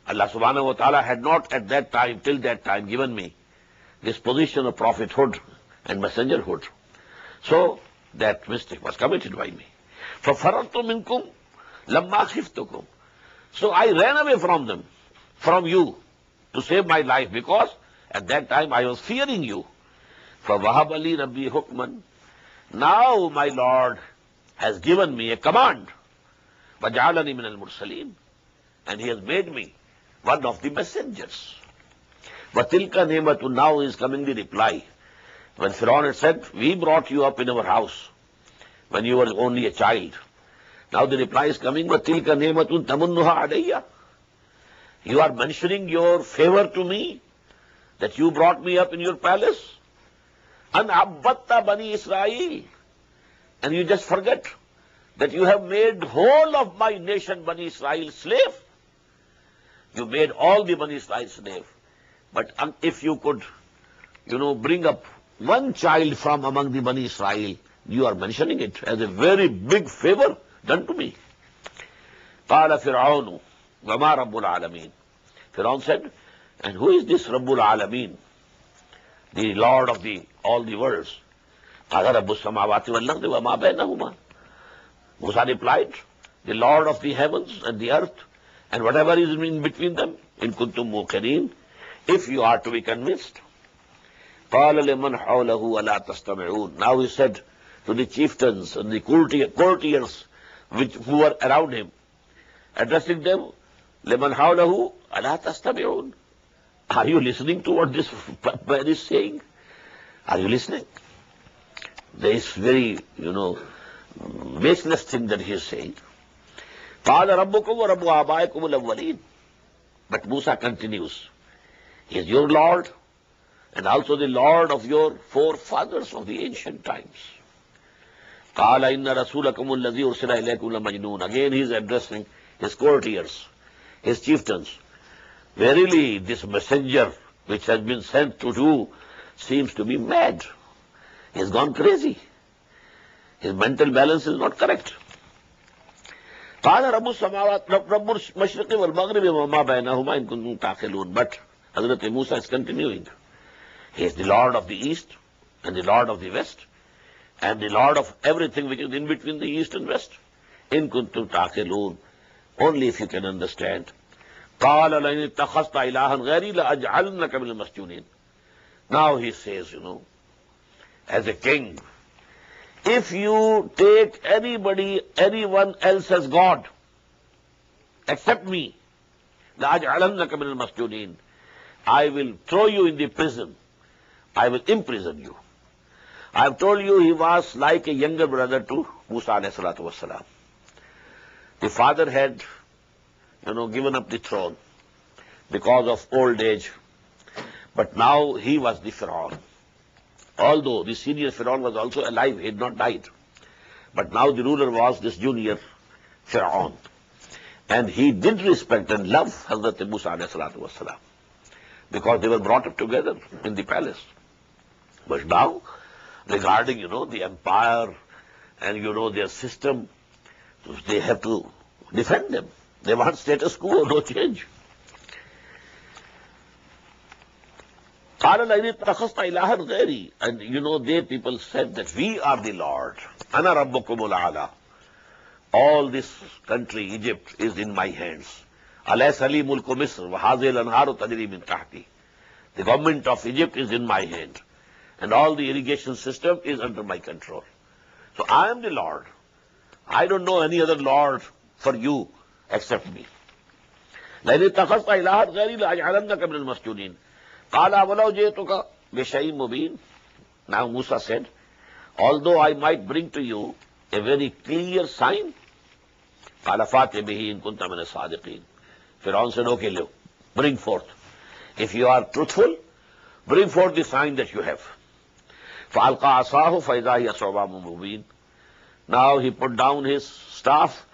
Allah subhanahu wa ta'ala had not at that time, till that time, given me this position of prophethood and messengerhood. So that mistake was committed by me. فَفَرَرْتُ مِنْكُمْ لَمَّا خِفْتُكُمْ. So I ran away from them, from you, to save my life, because at that time I was fearing you. فَوَهَبَ لِي رَبِّي حُكْمًا. Now my Lord has given me a command. وَجَعَلَنِي مِنَ الْمُرْسَلِينَ. And He has made me one of the messengers. وَتِلْكَ نِعْمَةٌ. Now is coming the reply. When Fir'aun had said, we brought you up in our house when you were only a child. Now the reply is coming, وَتِلْكَ نِعْمَةٌ تَمُنُّهَا عَلَيَّ. You are mentioning your favor to me, that you brought me up in your palace. أَنْ عَبَّدْتَ بَنِي إِسْرَائِيلَ. And you just forget that you have made whole of my nation Bani Israel slave. You made all the Bani Israel slave. But if you could, bring up one child from among the Bani Israel, you are mentioning it as a very big favor done to me. قَالَ فِرْعَوْنُ وَمَا رَبُّ الْعَالَمِينَ. Fir'aun said, and who is this Rabbul Alameen? The Lord of all the worlds. قَالَ رَبُّ السَّمَاوَاتِ وَالْأَرْضِ وَمَا بَيْنَهُمَا. Musa replied, the Lord of the heavens and the earth, and whatever is in between them, in kuntum muqinin, if you are to be convinced. قَالَ لِمَنْ حَوْلَهُ وَلَا تَسْتَمِعُونَ. Now he said to the chieftains and the courtiers who were around him, addressing them, لِمَنْ حَوْلَهُ وَلَا تَسْتَمِعُونَ. Are you listening to what this man is saying? Are you listening? There is very, baseless thing that he is saying. قَالَ رَبُّكُمْ وَرَبُّ آبَائِكُمُ الْأَوَّلِينَ. But Musa continues, he is your Lord and also the Lord of your forefathers of the ancient times. قَالَ إِنَّ رَسُولَكُمُ الَّذِي أُرْسِلَ إِلَيْكُمْ لَمَجْنُونَ. Again he is addressing his courtiers, his chieftains. Verily, this messenger which has been sent to you seems to be mad. He has gone crazy. His mental balance is not correct. قال رب السماوات رب المشرق والمغرب وما بينهما إن كنتم تعقلون. But Hazrat Musa is continuing. He is the Lord of the East and the Lord of the West and the Lord of everything which is in between the East and West. إن كنتم تعقلون. Only if you can understand. قال لئن اتخذت إلها غيري لأجعلنك من المسجونين. Now he says, as a king, if you take anyone else as God, except me, لأجعلنك من المسجونين, I will throw you in the prison. I will imprison you. I have told you he was like a younger brother to Musa alayhi salatu wasalam. The father had, given up the throne because of old age. But now he was the Pharaoh. Although the senior Pharaoh was also alive, he had not died. But now the ruler was this junior Pharaoh. And he did respect and love Hazrat Musa alayhi salatu wasalam, because they were brought up together in the palace. But now, regarding, the empire and, their system, they have to defend them. They want status quo, no change. And they people said that we are the Lord. Ana rabbukumul a'la. All this country, Egypt, is in my hands. Alaysa li mulku Misr wa hadhihi al-anharu tajri min tahti. The government of Egypt is in my hand, and all the irrigation system is under my control. So I am the Lord. I don't know any other Lord for you except me. لئن اتخذت إلها غيري لأجعلنك من المسجونين. قال ولو جئتك بشيء مبين. Now Musa said, although I might bring to you a very clear sign, قال فات به إن كنت من الصادقين. Pharaoh said, okay, bring forth. If you are truthful, bring forth the sign that you have. فألقى عصاه فإذا هي ثعبان مبين. Now he put down his staff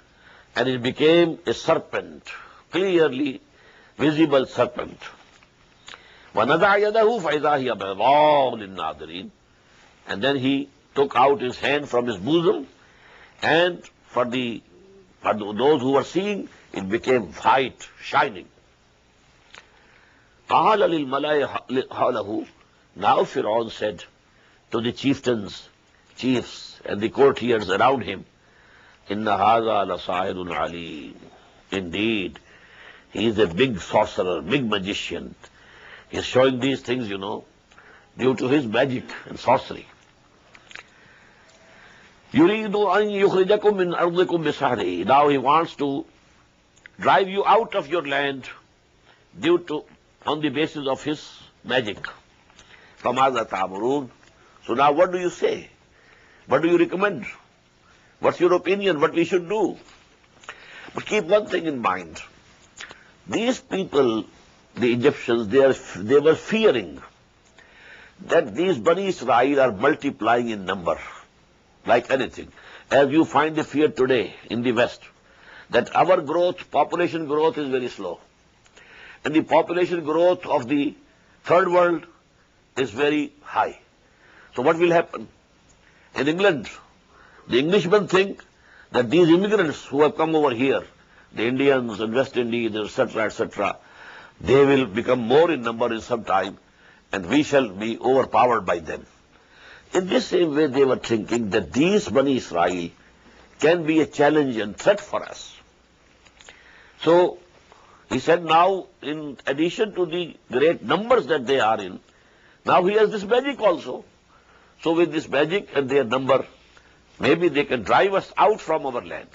and it became a serpent, clearly visible serpent. وَنَزَعَ يَدَهُ فَإِذَا هِيَ بَيْضَاءُ لِلنَّاظِرِينَ. And then he took out his hand from his bosom, and for those who were seeing, it became white, shining. قَالَ لِلْمَلَائِكَةِ حَوْلَهُ. Now Pharaoh said to the chieftains, chiefs, and the courtiers around him, إِنَّ هَذَا لَصَاحِرٌ عَلِيمٌ. Indeed, he is a big sorcerer, big magician. He is showing these things, due to his magic and sorcery. يُرِيدُ أَن يُخْرِجَكُم مِّنْ أَرْضِكُم بِسِحْرِهِ. Now he wants to drive you out of your land on the basis of his magic. فَمَاذَا تَعْمُرُونَ. So now what do you say? What do you recommend? What's your opinion? What we should do? But keep one thing in mind. These people, the Egyptians, they were fearing that these Bani Israel are multiplying in number, like anything. As you find the fear today in the West, that our population growth is very slow. And the population growth of the third world is very high. So what will happen? In England, the Englishmen think that these immigrants who have come over here, the Indians and West Indies, etc., they will become more in number in some time, and we shall be overpowered by them. In this same way, they were thinking that these Bani Israel can be a challenge and threat for us. So he said, now, in addition to the great numbers that they are in, now he has this magic also. So with this magic and their number, maybe they can drive us out from our land.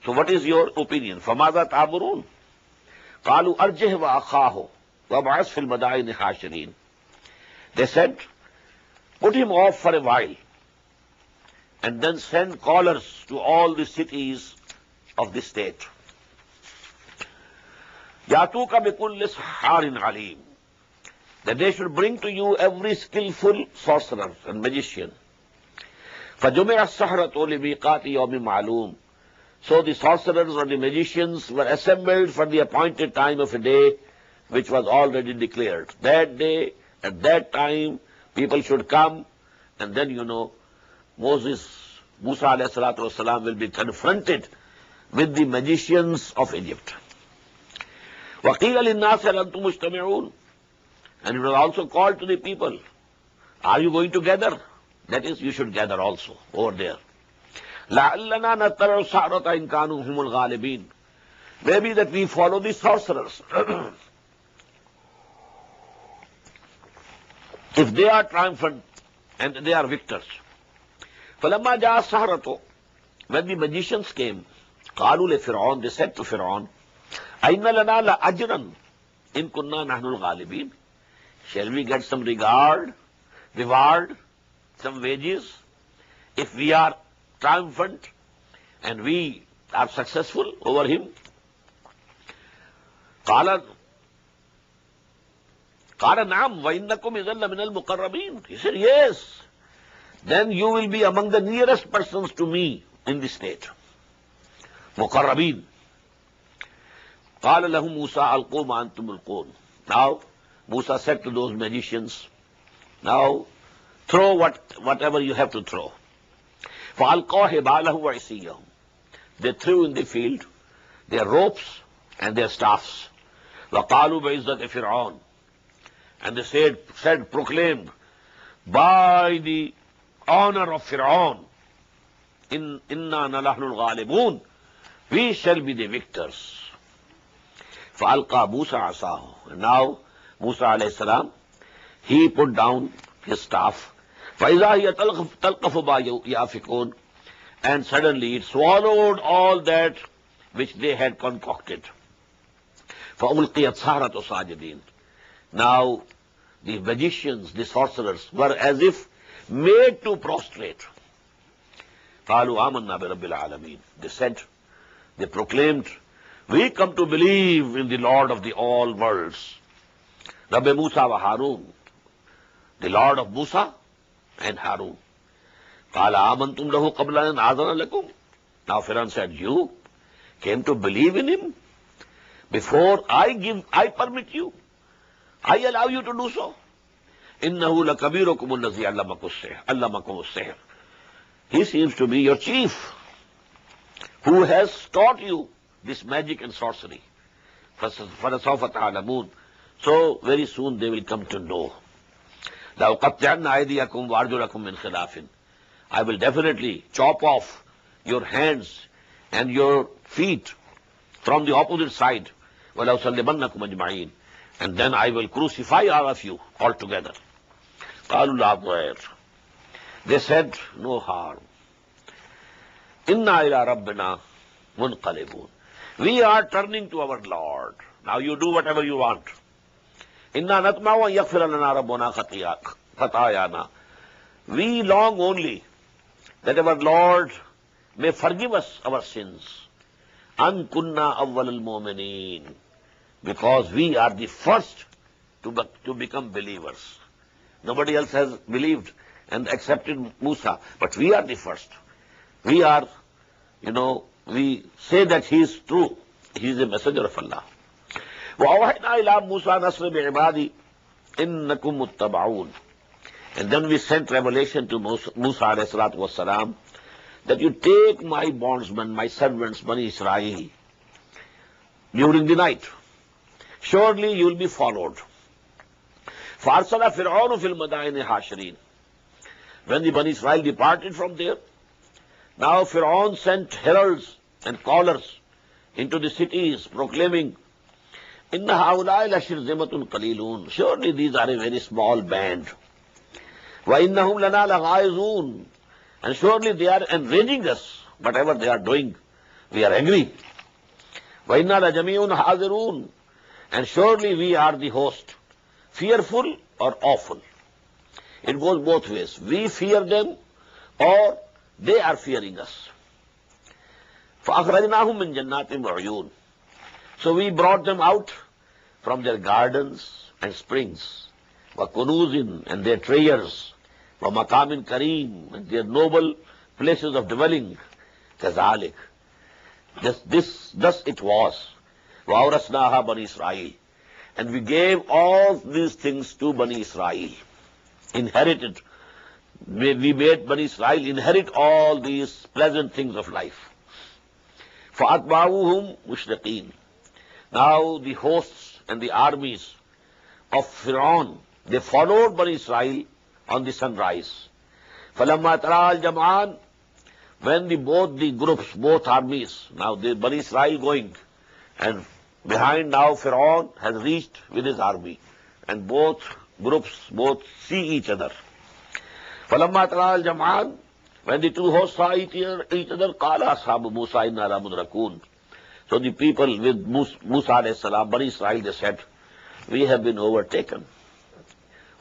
So what is your opinion? فَمَاذَا تَعْمُرُونَ. قَالُوا أَرْجِهْ وَأَخَاهُ وَابْعَثْ فِي الْمَدَائِنِ حَاشِرِينَ. They said, put him off for a while, and then send callers to all the cities of the state. Yatuka bikulli saharin alim, that they should bring to you every skillful sorcerer and magician. فَجُمِعَ السَّحْرَةُ لِمِيقَاتِ يَوْمٍ مَعْلُومٍ. So the sorcerers or the magicians were assembled for the appointed time of a day which was already declared. That day, at that time, people should come, and then, Musa alayhi salatu wasalam will be confronted with the magicians of Egypt. وَقِيلَ لِلنَّاسِ هَلْ أَنْتُمْ مُجْتَمِعُونَ. And it was also called to the people, are you going to gather? That is, you should gather also over there. لَعَلَّنَا نَتَّبِعُ السَّحْرَةَ إِنْ كَانُوا هُمُ الْغَالِبِينَ. Maybe that we follow the sorcerers. If they are triumphant and they are victors. فَلَمَّا جَاءَ السَّحْرَةُ. When the magicians came, قَالُوا لِفِرْعَوْنَ, they said to Fir'aun, أَيْنَ لَنَا لَأَجْرًا إِن كُنَّا نَحْنُ الْغَالِبِينَ. Shall we get some reward, some wages, if we are triumphant and we are successful over him? قَالَ نَعَمْ وَإِنَّكُمْ إِذًا لَمِنَ الْمُقَرَّبِينَ. He said, yes, then you will be among the nearest persons to me in the state. مُقَرَّبِينَ. قَالَ لَهُمْ مُوسَىٰ أَلْقُوا مَا أَنْتُمْ مُلْقُونَ. Now, Musa said to those magicians, now throw whatever you have to throw. فَأَلْقَوْا حِبَالَهُمْ وَعِصِيَّهُمْ. They threw in the field their ropes and their staffs. وَقَالُوا بِعِزَّةِ فِرْعَوْنَ. And they said, proclaimed, by the honor of Fir'aun, إِنَّا نَحْنُ الْغَالِبُونَ. We shall be the victors. فَأَلْقَى مُوسَى عَصَاهُ. And now, Musa alayhi salam, he put down his staff. فَإِذَا هِيَ تَلْقَفُ مَا يَأْفِكُونَ. And suddenly it swallowed all that which they had concocted. فَأُلْقِيَتْ سَحَرَةُ سَاجِدِينَ. Now, the magicians, the sorcerers, were as if made to prostrate. قَالُوا آمَنَّا بِرَبِّ الْعَالَمِينَ. They said, they proclaimed, we come to believe in the Lord of the all worlds. Rabbi Musa wa Harun, the Lord of Musa and Harun. قَالَ آمَنْتُمْ لَهُ قَبْلَ أَنْ آذَنَ لَكُمْ. Now Pharaoh said, you came to believe in him before I permit you. I allow you to do so. إِنَّهُ لَكَبِيرُكُمُ الَّذِي عَلَّمَكُمُ السِّحْرَ. He seems to be your chief, who has taught you this magic and sorcery. فَلَسَوْفَ تَعْلَمُونَ. So very soon they will come to know. لَأُقَطِّعَنَّ أَيْدِيَكُمْ وَأَرْجُلَكُمْ مِنْ خِلَافٍ. I will definitely chop off your hands and your feet from the opposite side. وَلَأُصَلِّبَنَّكُمْ أَجْمَعِينَ. And then I will crucify all of you altogether. قَالُوا لَا ضَيْرَ. They said, no harm. إِنَّا إِلَىٰ رَبِّنَا مُنْقَلِبُونَ. We are turning to our Lord. Now you do whatever you want. إِنَّا نَطْمَعُ أَن يَغْفِرَ لَنَا رَبُّنَا خَطَايَانَا. We long only that our Lord may forgive us our sins. أَن كُنَّا أَوَّلَ الْمُؤْمِنِينَ. Because we are the first to become believers. Nobody else has believed and accepted Musa, but we are the first. We are, we say that he is true. He is a messenger of Allah. وَأَوْحَيْنَا إِلَىٰ مُوسَىٰ نَصْرِ بِعِبَادِي إِنَّكُمْ مُتَّبَعُونَ. And then we sent revelation to Musa alayhi salatu wasalam, that you take my bondsmen, my servants, Bani Israel, during the night. Surely you will be followed. فَأَرْسَلَ فِرْعَوْنُ فِي الْمَدَائِنِ حَاشِرِينَ. When the Bani Israel departed from there, now Fir'aun sent heralds and callers into the cities proclaiming, إِنَّ هَؤُلَاءِ لَشِرْذِمَةٌ قَلِيلُونَ. Surely these are a very small band. وَإِنَّهُمْ لَنَا لَغَائِظُونَ. And surely they are enraging us. Whatever they are doing, we are angry. وَإِنَّا لَجَمِيعٌ حَاذِرُونَ. And surely we are the host, fearful or awful. It goes both ways. We fear them or they are fearing us. فَأَخْرَجْنَاهُمْ مِنْ جَنَّاتٍ وَعُيُونٍ. So we brought them out from their gardens and springs, وَكُنُوزٍ and their treasures, وَمَقَامٍ كَرِيمٍ and their noble places of dwelling, كَذَلِكَ. Thus it was. وَأَوْرَثْنَاهَا بَنِي إِسْرَائِيلَ and we gave all these things to Bani Israel. Inherited. We made Bani Israel inherit all these pleasant things of life. فَأَتْبَعُوهُمْ مُشْرِقِينَ. Now the hosts and the armies of Pharaoh, they followed Bani Israel on the sunrise. فَلَمَّا تَرَى الْجَمْعَانِ when both the groups, both armies, now the Bani Israel going, and behind now Pharaoh has reached with his army, and both groups both see each other. فَلَمَّا تَرَى الْجَمْعَانِ when the two hosts saw each other, قَالَ أَصْحَابُ مُوسَىٰ إِنَّا لَمُدْرَكُونَ. So the people with Musa alayhi salam, Bani Israel, they said, we have been overtaken.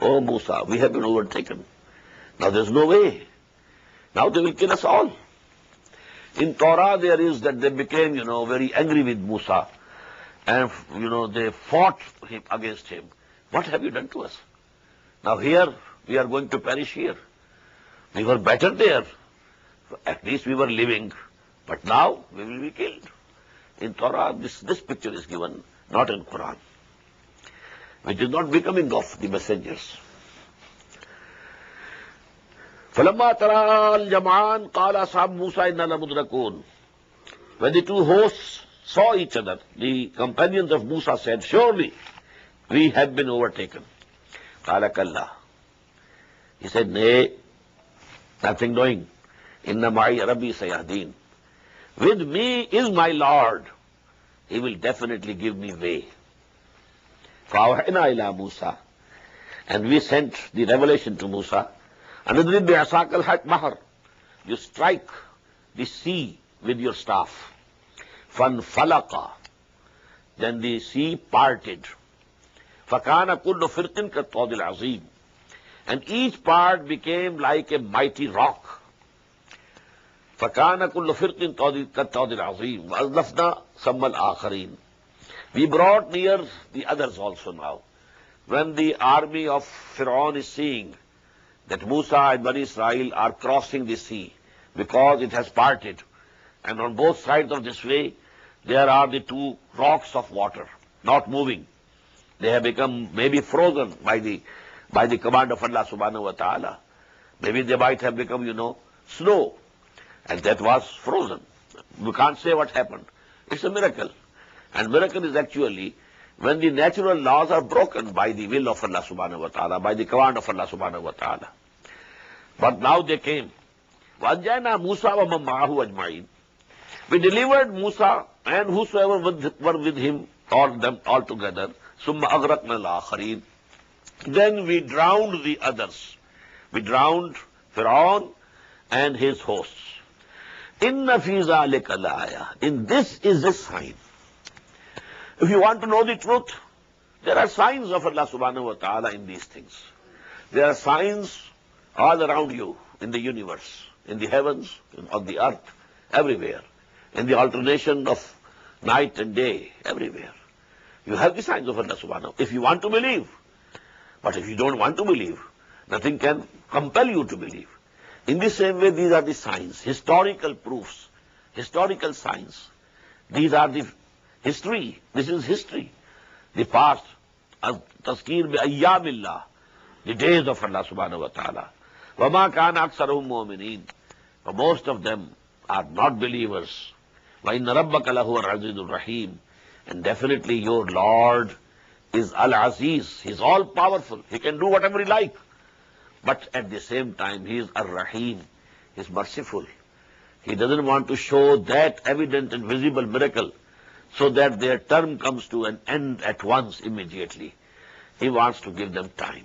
Oh Musa, we have been overtaken. Now there's no way. Now they will kill us all. In Torah there is that they became, very angry with Musa. And, they fought against him. What have you done to us? Now here, we are going to perish here. We were better there. At least we were living. But now, we will be killed. In Torah, this picture is given, not in Quran. Which is not becoming of the messengers. فَلَمَّا تَرَى الْجَمْعَانِ قَالَ أَصْحَابُ مُوسَىٰ إِنَّا لَمُدْرَكُونَ. When the two hosts saw each other, the companions of Musa said, surely we have been overtaken. قَالَ كَلَّا. He said, nay, nothing doing. إِنَّ مَعِي رَبِّي سَيَهْدِينَ. With me is my Lord. He will definitely give me way. فَأَوْحَيْنَا إِلَىٰ مُوسَىٰ. And we sent the revelation to Musa. أَنِضْرِبْ بِعَصَاكَ الْبَحْرَ. You strike the sea with your staff. فَانْفَلَقَ. Then the sea parted. فَكَانَ كُلُّ فِرْقٍ كَالطَّوْدِ الْعَظِيمِ. And each part became like a mighty rock. فَكَانَ كُلُّ فِرْقٍ كَالطَّوْدِ الْعَظِيمِ وَأَزْلَفْنَا ثَمَّ الْآخَرِينَ. We brought near the others also now. When the army of Pharaoh is seeing that Musa and Bani Israel are crossing the sea because it has parted, and on both sides of this way there are the two rocks of water, not moving. They have become maybe frozen by the command of Allah subhanahu wa ta'ala. Maybe they might have become, snow, and that was frozen. We can't say what happened. It's a miracle. And miracle is actually when the natural laws are broken by the will of Allah subhanahu wa ta'ala, by the command of Allah subhanahu wa ta'ala. But now they came. وَأَنْجَيْنَا مُوسَىٰ وَمَن مَّعَهُ أَجْمَعِينَ. We delivered Musa and whosoever were with him, all together. ثُمَّ أَغْرَقْنَا الْآخَرِينَ. Then we drowned the others. We drowned Pharaoh and his hosts. إِنَّ فِي ذَلِكَ لَآيَةً. In this is a sign. If you want to know the truth, there are signs of Allah subhanahu wa ta'ala in these things. There are signs all around you in the universe, in the heavens, on the earth, everywhere. In the alternation of night and day, everywhere. You have the signs of Allah subhanahu. If you want to believe. But if you don't want to believe, nothing can compel you to believe. In the same way, these are the signs, historical proofs, historical signs. These are the history. This is history. The past, tazkir bi ayyamillah, the days of Allah subhanahu wa ta'ala. وَمَا كَانَ أَكْثَرُهُمْ مُؤْمِنِينَ. But most of them are not believers. وَإِنَّ رَبَّكَ لَهُوَ الْعَزِيزُ الرَّحِيمُ. And definitely your Lord is Al-Aziz. He is all-powerful. He can do whatever he likes. But at the same time, he is Ar-Rahim. He is merciful. He doesn't want to show that evident and visible miracle so that their term comes to an end at once, immediately. He wants to give them time.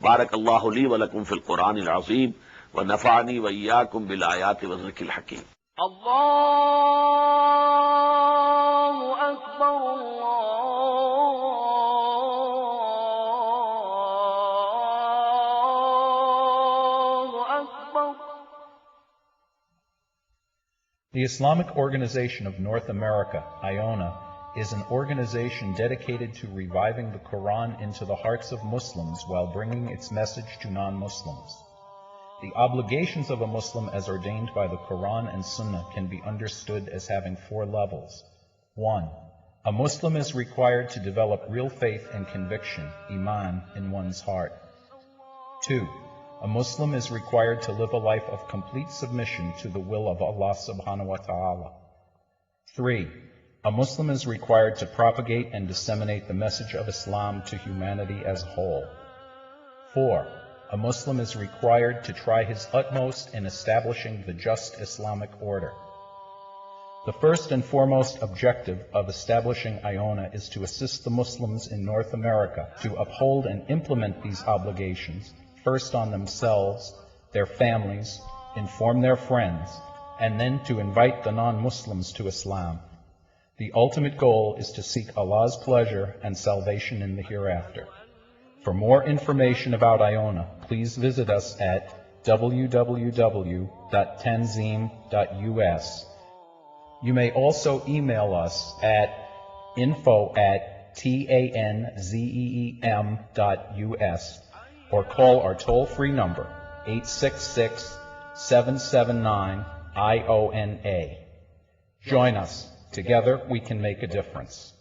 Barakallahu li wa lakum fil Qur'an al-Azim wa nafa'ani wa iyyakum bil ayati wa dhikr al-hakim. Allahu Akbar, Allahu Akbar. The Islamic Organization of North America, IONA, is an organization dedicated to reviving the Quran into the hearts of Muslims while bringing its message to non-Muslims. The obligations of a Muslim as ordained by the Quran and Sunnah can be understood as having 4 levels. 1. A Muslim is required to develop real faith and conviction, iman, in one's heart. 2. A Muslim is required to live a life of complete submission to the will of Allah subhanahu wa ta'ala. 3. A Muslim is required to propagate and disseminate the message of Islam to humanity as a whole. 4. A Muslim is required to try his utmost in establishing the just Islamic order. The first and foremost objective of establishing IONA is to assist the Muslims in North America to uphold and implement these obligations, first on themselves, their families, inform their friends, and then to invite the non-Muslims to Islam. The ultimate goal is to seek Allah's pleasure and salvation in the hereafter. For more information about IONA, please visit us at www.tanzim.us. You may also email us at info@tanzeem.us or call our toll-free number 866-779-IONA. Join us. Together we can make a difference.